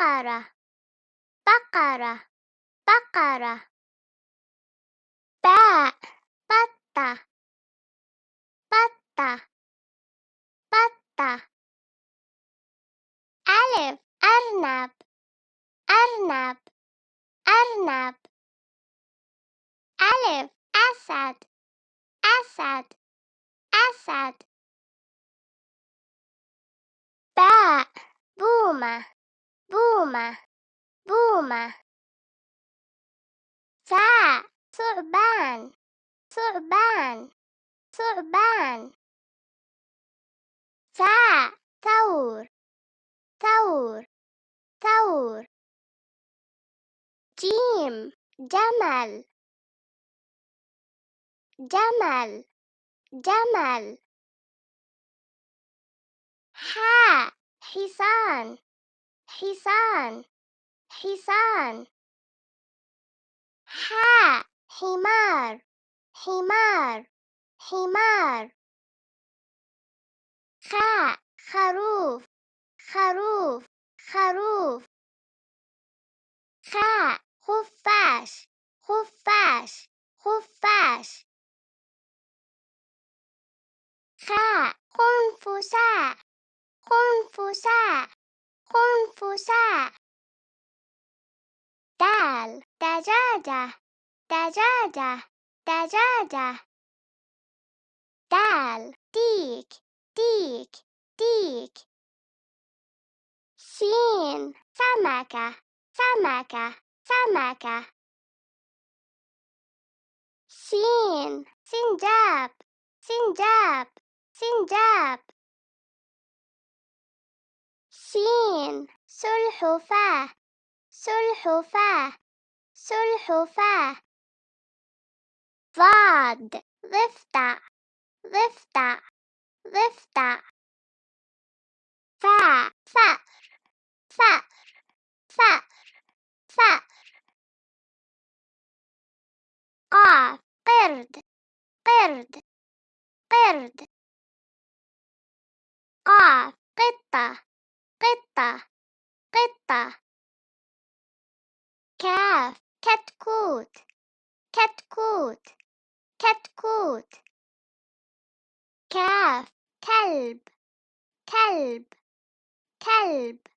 بقرة بقرة بقرة. باء بطة بطة بطة. ألف أرنب أرنب أرنب. ألف أسد أسد أسد. باء بومة بومة بومة. ثاء ثعبان ثعبان ثعبان. ثاء ثور ثور ثور. جيم جمل جمل جمل. حاء حصان حصان حصان. حاء حمار حمار حمار. خاء خروف خروف خروف. خاء خفاش خفاش خفاش. خاء خنفساء خنفساء خنفساء. دال دجاجة دجاجة دجاجة. دال ديك ديك ديك. سين سمكة سمكة سمكة. سين سنجاب سنجاب سنجاب. سين سلحفاة سلحفاة سلحفاة. ضاد ضفدع ضفدع ضفدع. فاء فأر فأر فأر فأر. قاف قرد قرد قرد. قاف قطة قطة قطة. كاف كتكوت كتكوت كتكوت. كاف كلب كلب كلب.